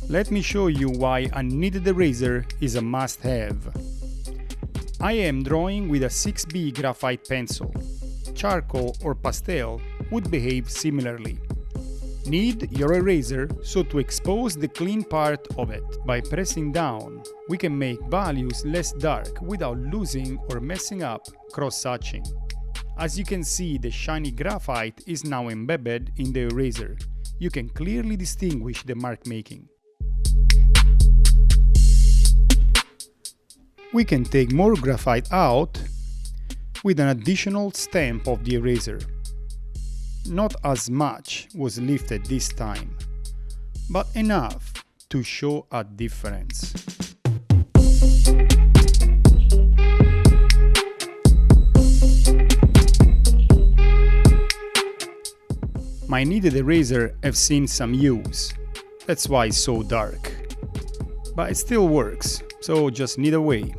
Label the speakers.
Speaker 1: Let me show you why a kneaded eraser is a must-have. I am drawing with a 6B graphite pencil. Charcoal or pastel would behave similarly. Knead your eraser so to expose the clean part of it. By pressing down, we can make values less dark without losing or messing up cross-hatching. As you can see, the shiny graphite is now embedded in the eraser. You can clearly distinguish the mark making. We can take more graphite out with an additional stamp of the eraser. Not as much was lifted this time, but enough to show a difference. My kneaded eraser have seen some use, that's why it's so dark. But it still works, so just knead away.